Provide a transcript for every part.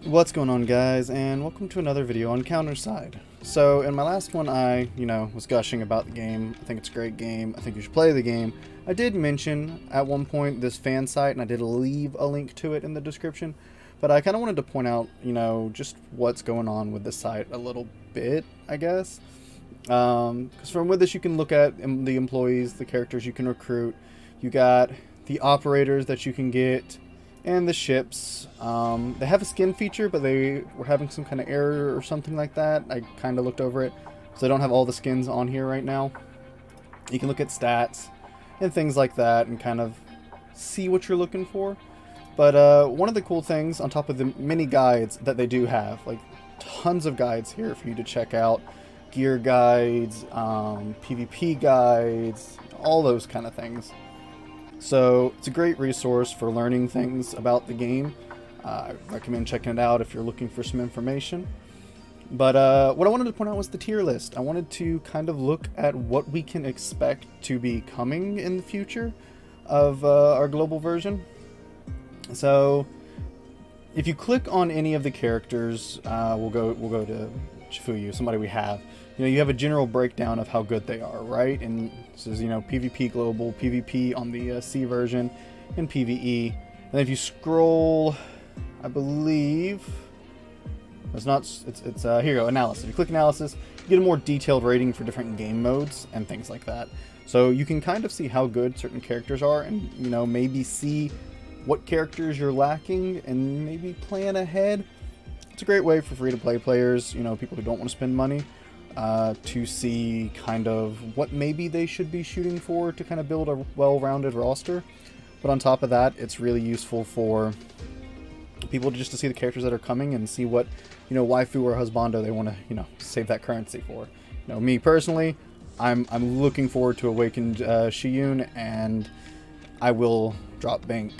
What's going on, guys, and welcome to another video on Counterside. So in my last one I, was gushing about the game. I think it's a great game. I think you should play the game. I did mention at one point this fan site, and I did leave a link to it in the description, but I kind of wanted to point out, just what's going on with the site a little bit, I guess. Because from with this you can look at the employees, the characters you can recruit. You got the operators that you can get, and the ships. They have a skin feature, but they were having some kind of error or something like that. I kind of looked over it, so they don't have all the skins on here right now. You can look at stats and things like that and kind of see what you're looking for. But one of the cool things, on top of the mini guides that they do have, like tons of guides here for you to check out, gear guides, PvP guides, all those kind of things. So it's a great resource for learning things about the game. I recommend checking it out if you're looking for some information. But what I wanted to point out was the tier list. I wanted to kind of look at what we can expect to be coming in the future of our global version. So if you click on any of the characters, we'll go to Chifuyu, somebody we have. You have a general breakdown of how good they are, right? And this is, PvP global, PvP on the C version, and PvE. And if you scroll, I believe it's not. It's here you go, analysis. If you click analysis, you get a more detailed rating for different game modes and things like that. So you can kind of see how good certain characters are, and maybe see what characters you're lacking, and maybe plan ahead. It's a great way for free-to-play players, people who don't want to spend money, to see kind of what maybe they should be shooting for to kind of build a well-rounded roster. But on top of that, it's really useful for people to see the characters that are coming and see what, waifu or husbando they want to, save that currency for. Me personally, I'm looking forward to Awakened Shiyun, and I will drop bank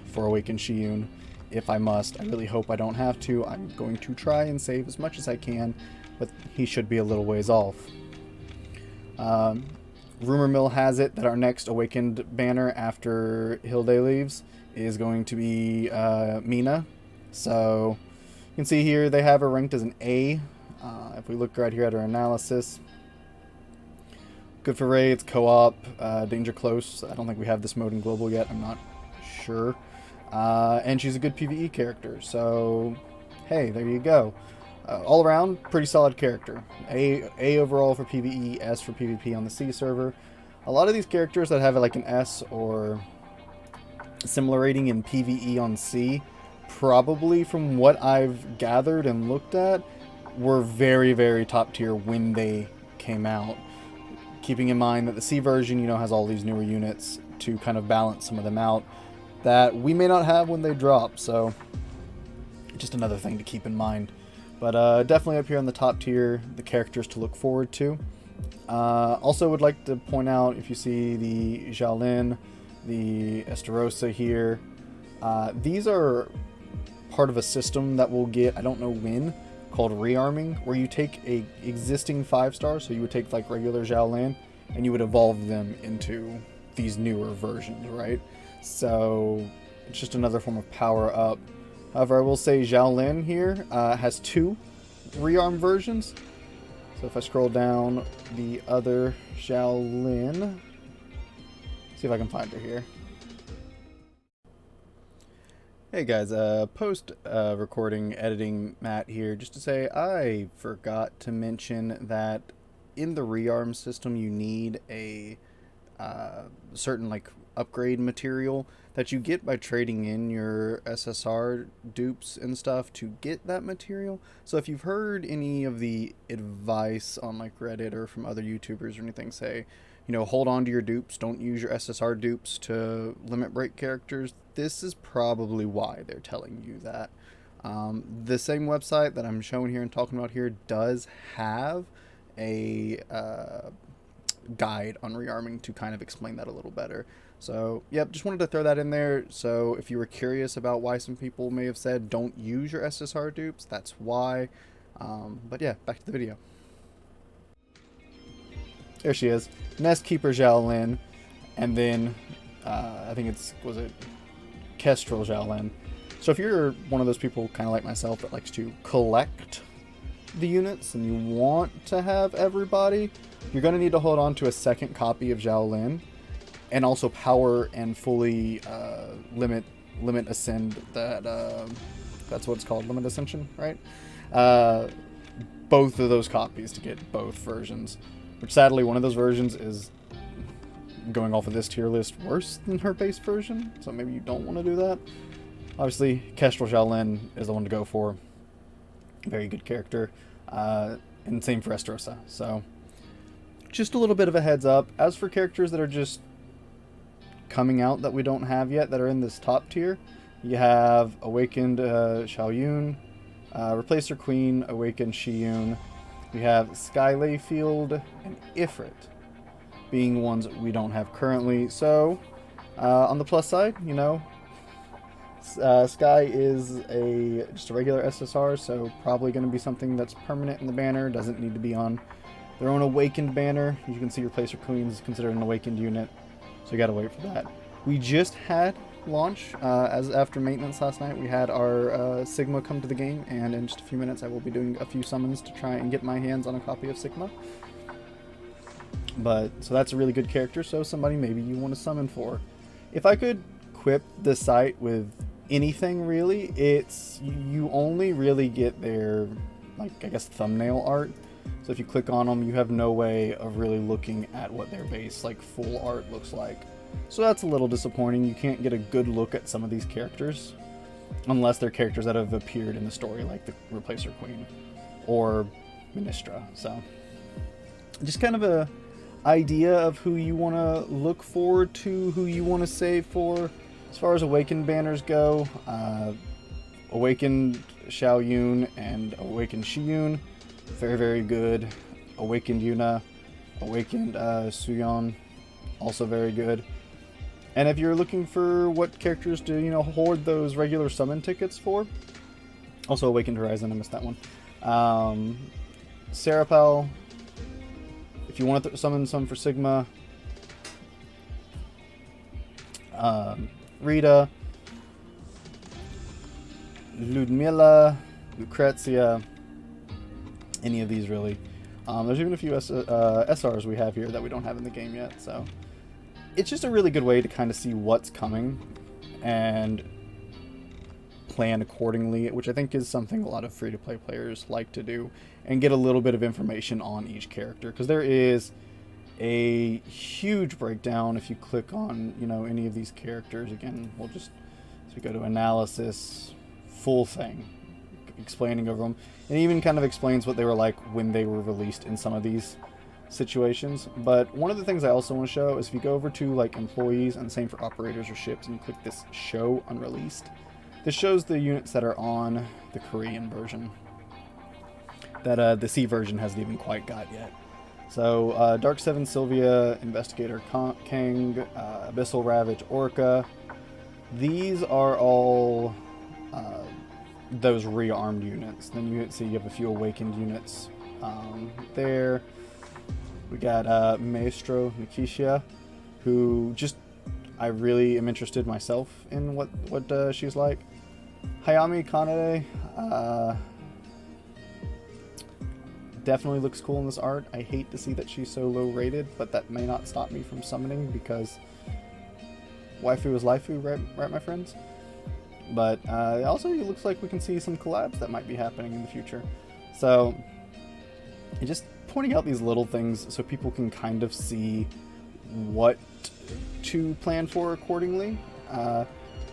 for Awakened Shiyun if I must. I really hope I don't have to. I'm going to try and save as much as I can, but he should be a little ways off. Rumor mill has it that our next Awakened banner after Hilde leaves is going to be Mina. So you can see here they have her ranked as an A. If we look right here at her analysis, good for raids, co-op, danger close. I don't think we have this mode in global yet. I'm not sure. And she's a good PvE character. So hey, there you go. All around, pretty solid character. A overall for PvE, S for PvP on the C server. A lot of these characters that have like an S or similar rating in PvE on C, probably from what I've gathered and looked at, were very, very top tier when they came out. Keeping in mind that the C version, has all these newer units to kind of balance some of them out that we may not have when they drop. So just another thing to keep in mind. But definitely up here on the top tier, the characters to look forward to. Also would like to point out, if you see the Xiaolin, the Esterosa here, these are part of a system that we'll get, I don't know when, called rearming, where you take a existing 5-star, so you would take like regular Xiaolin, and you would evolve them into these newer versions, right? So it's just another form of power up. However, I will say Xiaolin here has 2 rearm versions. So if I scroll down, the other Xiaolin, see if I can find her here. Hey guys, post recording editing Matt here, just to say I forgot to mention that in the rearm system you need a certain like upgrade material that you get by trading in your SSR dupes and stuff to get that material. So if you've heard any of the advice on like Reddit or from other YouTubers or anything say, hold on to your dupes, don't use your SSR dupes to limit break characters, this is probably why they're telling you that. The same website that I'm showing here and talking about here does have a guide on rearming to kind of explain that a little better. So yep, just wanted to throw that in there. So if you were curious about why some people may have said don't use your SSR dupes, that's why. But yeah, back to the video. There she is, Nest Keeper Xiaolin, and then I think was it Kestrel Xiaolin. So if you're one of those people, kind of like myself, that likes to collect the units and you want to have everybody, you're going to need to hold on to a second copy of Xiaolin, and also power and fully limit ascend that. That's what it's called, limit ascension, right? Both of those copies to get both versions. Which sadly, one of those versions is, going off of this tier list, worse than her base version. So maybe you don't want to do that. Obviously, Kestrel Xiaolin is the one to go for. Very good character. And same for Estarossa. So, just a little bit of a heads up. As for characters that are just coming out that we don't have yet, that are in this top tier, you have Awakened Xiaoyun, Replacer Queen, Awakened Shiyun. We have Skylayfield and Ifrit being ones we don't have currently. So, on the plus side, you know, Sky is just a regular SSR, so probably going to be something that's permanent in the banner. Doesn't need to be on their own Awakened banner. You can see Replacer Queen is considered an Awakened unit, so you got to wait for that. We just had launch as after maintenance last night. We had our Sigma come to the game, and in just a few minutes I will be doing a few summons to try and get my hands on a copy of Sigma. But so that's a really good character, so somebody maybe you want to summon for. If I could equip the site with anything really, it's you only really get their, like, I guess, thumbnail art. So if you click on them, you have no way of really looking at what their base, like, full art looks like. So that's a little disappointing. You can't get a good look at some of these characters unless they're characters that have appeared in the story, like the Replacer Queen or Ministra. So just kind of a idea of who you want to look forward to, who you want to save for. As far as Awakened banners go, Awakened Xiaoyun and Awakened Shiyun, very, very good. Awakened Yuna, Awakened Suyon, also very good. And if you're looking for what characters to, you know, hoard those regular summon tickets for, also Awakened Horizon, I missed that one. Serapel, if you want to summon some for Sigma, Rita, Ludmilla, Lucrezia, any of these really. There's even a few SRs we have here that we don't have in the game yet, so it's just a really good way to kind of see what's coming and plan accordingly, which I think is something a lot of free-to-play players like to do, and get a little bit of information on each character, because there is a huge breakdown if you click on, you know, any of these characters. Again, we'll just, so we go to analysis, full thing, explaining over them, and even kind of explains what they were like when they were released in some of these situations. But one of the things I also want to show is if you go over to, like, employees, and the same for operators or ships, and you click this show unreleased, this shows the units that are on the Korean version that the C version hasn't even quite got yet. So Dark 7 Sylvia, Investigator Kang, Abyssal Ravage Orca, these are all those rearmed units. Then you see you have a few awakened units there. We got Maestro Nikishia, who just, I really am interested myself in what she's like. Hayami Kanade definitely looks cool in this art. I hate to see that she's so low rated, but that may not stop me from summoning, because waifu is lifu, right my friends? But also it looks like we can see some collabs that might be happening in the future. So just pointing out these little things so people can kind of see what to plan for accordingly.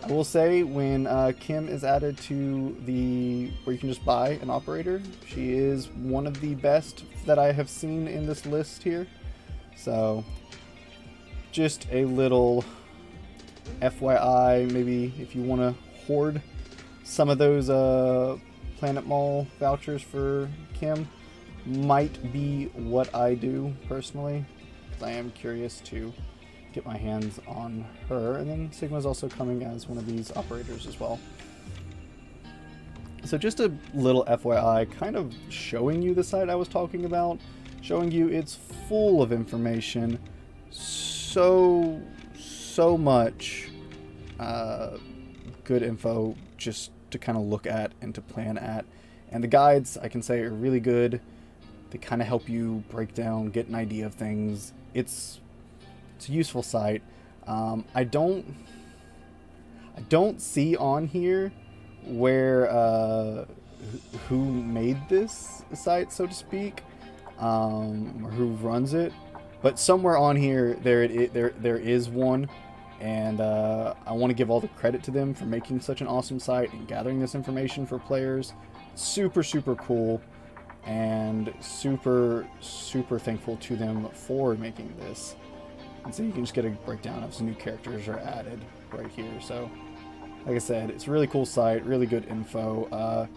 I will say, when Kim is added to the where you can just buy an operator, she is one of the best that I have seen in this list here. So just a little FYI, maybe if you want to hoard some of those Planet Mall vouchers for Kim, might be what I do personally, because I am curious to get my hands on her. And then Sigma's also coming as one of these operators as well. So just a little FYI, kind of showing you the site I was talking about, showing you it's full of information, so much good info just to kind of look at and to plan at. And the guides, I can say, are really good. They kind of help you break down, get an idea of things. It's a useful site. I don't see on here where who made this site, so to speak, or who runs it. But somewhere on here there is one, and I want to give all the credit to them for making such an awesome site and gathering this information for players. Super cool, and super thankful to them for making this. And so you can just get a breakdown of some new characters are added right here. So like I said, it's a really cool site, really good info.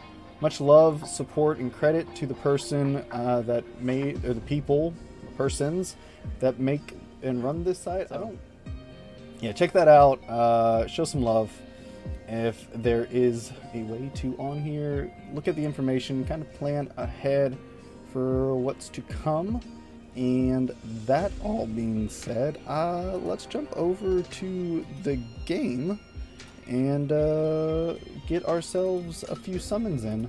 Much love, support, and credit to the person that made, or the persons that make and run this site. Yeah, check that out. Show some love. If there is a way to on here, look at the information, kind of plan ahead for what's to come. And that all being said, let's jump over to the game and get ourselves a few summons in.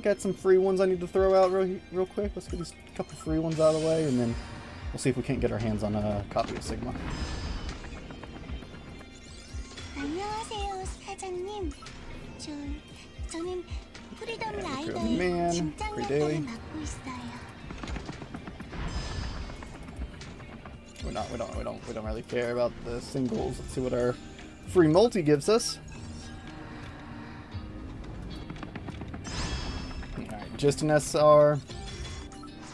Got some free ones I need to throw out real quick. Let's get these couple free ones out of the way, and then we'll see if we can't get our hands on a copy of Sigma. 안녕하세요, 사장님. 저는 프리덤 라이더의 man, 심장 free daily. 역할을 맡고 있어요. We don't really care about the singles. Let's see what our free multi gives us. Alright, just an SR.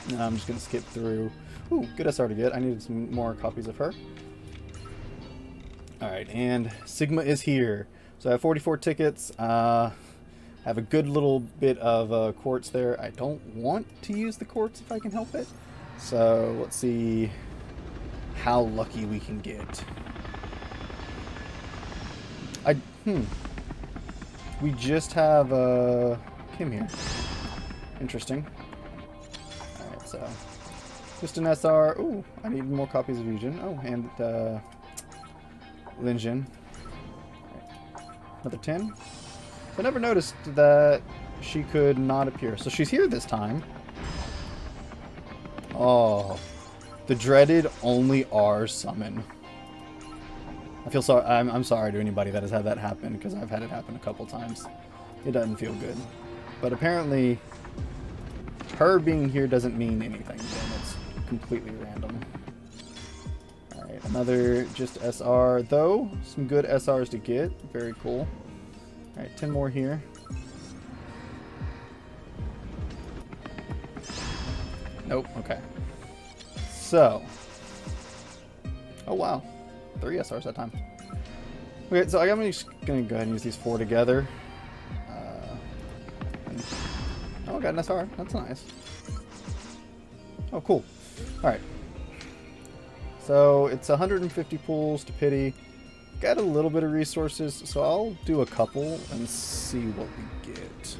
And I'm just gonna skip through. Ooh, good SR to get. I needed some more copies of her. Alright, and Sigma is here. So I have 44 tickets. I have a good little bit of quartz there. I don't want to use the quartz if I can help it. So let's see how lucky we can get. We just have Kim here. Interesting. Alright, so just an SR. Ooh, I need more copies of Yujin. Oh, and Linjin. Another 10. I never noticed that she could not appear. So she's here this time. Oh, the dreaded only R summon. I feel sorry. I'm sorry to anybody that has had that happen, because I've had it happen a couple times. It doesn't feel good. But apparently, her being here doesn't mean anything. It's completely random. Alright, another just SR, though. Some good SRs to get. Very cool. Alright, 10 more here. Nope, okay. So. Oh, wow. 3 SRs that time. Okay, so I'm just going to go ahead and use these 4 together. Oh, I got an SR. That's nice. Oh, cool. Alright. So, it's 150 pools to pity. Got a little bit of resources, so I'll do a couple and see what we get.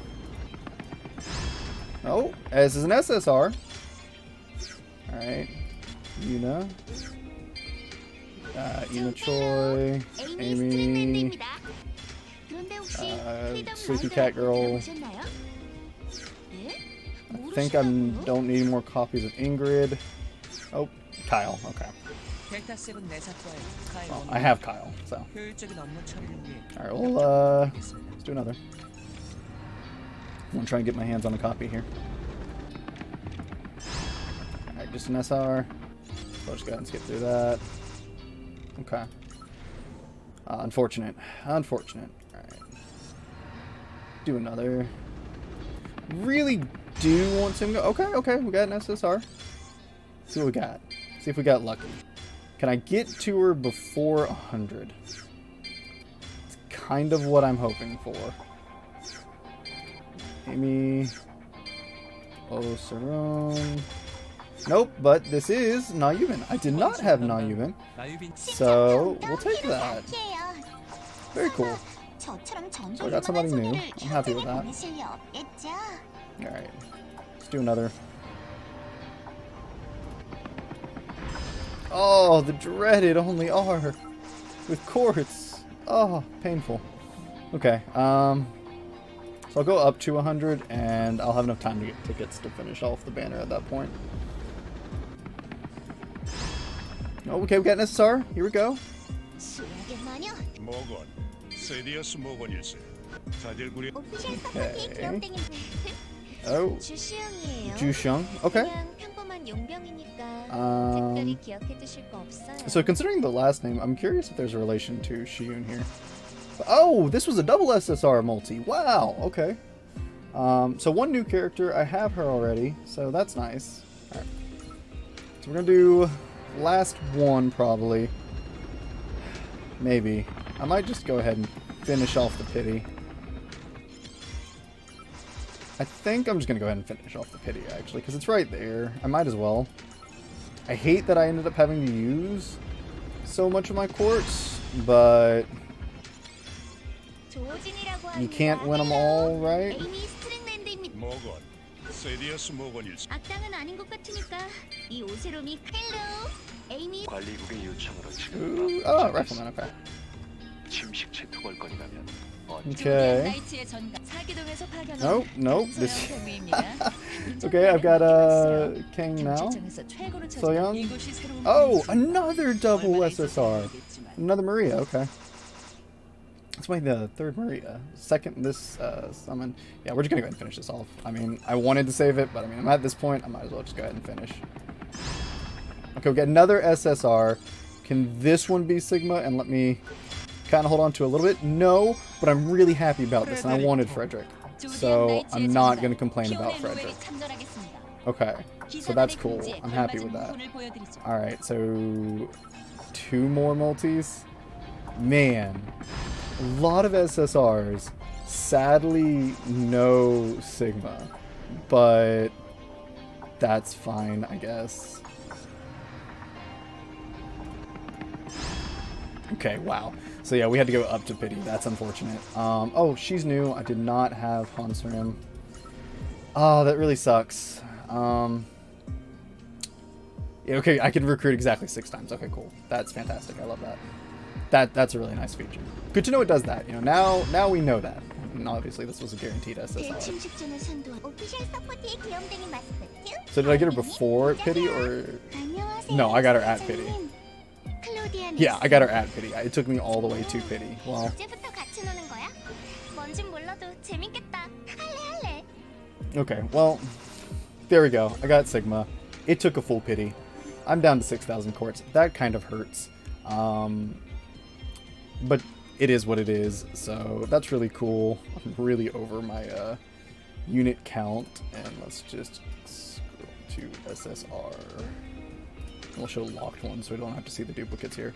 Oh, this is an SSR. Alright. Yuna. Ina Choi. Amy. Sleepy Cat Girl. I think I don't need more copies of Ingrid. Oh, Kyle. Okay. Oh, I have Kyle, so. Alright, well, let's do another. I'm gonna try and get my hands on a copy here. Alright, just an SR. So I'll just go ahead and skip through that. Okay. Unfortunate. Unfortunate. Alright. Do another. Really do want to go. Okay, we got an SSR. See what we got. See if we got lucky. Can I get to her before 100? It's kind of what I'm hoping for. Amy. Oh, Sarone. Nope, but this is Nayuben. I did not have Nayuben. So, we'll take that. Very cool. So I got somebody new. I'm happy with that. Alright. Let's do another. Oh, the dreaded only R with quartz. Oh, painful. Okay, so I'll go up to 100, and I'll have enough time to get tickets to finish off the banner at that point. Oh, okay, we got an SSR. Here we go. 수락의 마녀. 모건, 세디어스 모건일세. 자질구리. 오피셜 서포트의 귀염둥이. Oh, 주시영이에요. Jusheng. Okay. 그냥 평범한 용병이니까 Um, 특별히 기억해 주실 거 없어요. So considering the last name, I'm curious if there's a relation to Shiyun here. Oh, this was a double SSR multi. Wow. Okay. So one new character. I have her already, so that's nice. All right. So we're gonna do last one probably. Maybe. I might just go ahead and finish off the pity. I think I'm just gonna go ahead and finish off the pity actually, because it's right there. I might as well. I hate that I ended up having to use so much of my quartz, but you can't win them all, right? 에이미 스트링랜드입니다. 모건, 세디어스 모건일세. 악당은 아닌 것 같으니까 이 오세롬이 헬로 에이미 관리국의 요청으로 지금 Ooh, oh, rifleman, okay. 침식체 토벌건이라면 Okay. 나이트의 전가 사기동에서 파견. Nope, nope. This. 대위입니다. Okay, I've got King now. Soyeon. Oh, another double SSR. Another Maria, okay. That's my the third Maria. Second this summon. Yeah, we're just gonna go ahead and finish this off. I mean, I wanted to save it, but I mean, I'm at this point, I might as well just go ahead and finish. Okay, we got another SSR. Can this one be Sigma and let me kind of hold on to a little bit? No, but I'm really happy about this, and I wanted Frederick. So I'm not going to complain about Frederick. Okay, so that's cool. I'm happy with that. Alright, so 2 more multis. Man, a lot of SSRs. Sadly, no Sigma. But that's fine, I guess. Okay, wow. So yeah, we had to go up to pity. That's unfortunate. Oh, she's new. I did not have Hansurim. Oh, that really sucks. Yeah, okay, I can recruit exactly 6 times. Okay, cool. That's fantastic. I love that. That's a really nice feature. Good to know it does that. You know, now we know that. And obviously, this was a guaranteed SSR. 대침식전을 선도한 오피셜 서포트의 귀염둥이 마스코트. So did I get her before pity or? No, I got her at pity. Yeah, I got her at pity. It took me all the way to pity. Wow. 이제부터 같이 노는 거야? 뭔진 몰라도 재밌겠다. 할래. Okay, well, there we go. I got Sigma. It took a full pity. I'm down to 6,000 quartz. That kind of hurts. But it is what it is, so that's really cool. I'm really over my unit count, and let's just scroll to SSR. We'll show locked ones so we don't have to see the duplicates here.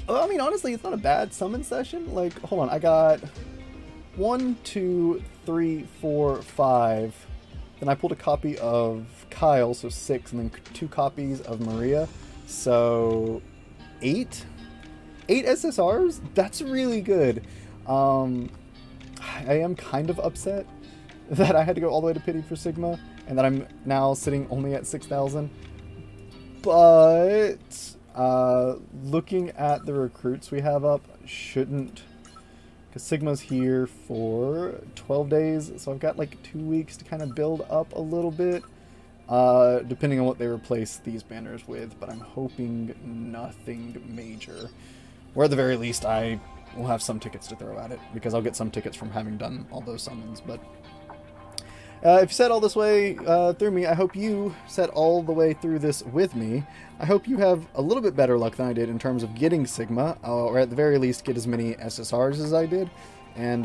I mean, honestly, it's not a bad summon session. Like, hold on, I got 1, 2, 3, 4, 5. Then I pulled a copy of Kyle, so 6, and then 2 copies of Maria, so 8? 8 SSRs? That's really good. I am kind of upset that I had to go all the way to pity for Sigma, and that I'm now sitting only at 6,000. But looking at the recruits we have up, shouldn't, because Sigma's here for 12 days, so I've got like 2 weeks to kind of build up a little bit, depending on what they replace these banners with, but I'm hoping nothing major. Or at the very least, I will have some tickets to throw at it, because I'll get some tickets from having done all those summons, but if you sat all this way through me, I hope you sat all the way through this with me. I hope you have a little bit better luck than I did in terms of getting Sigma, or at the very least get as many SSRs as I did. And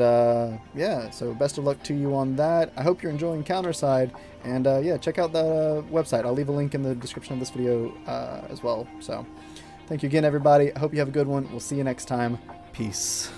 yeah, so best of luck to you on that. I hope you're enjoying Counterside, and yeah, check out the website. I'll leave a link in the description of this video as well. So thank you again, everybody. I hope you have a good one. We'll see you next time. Peace.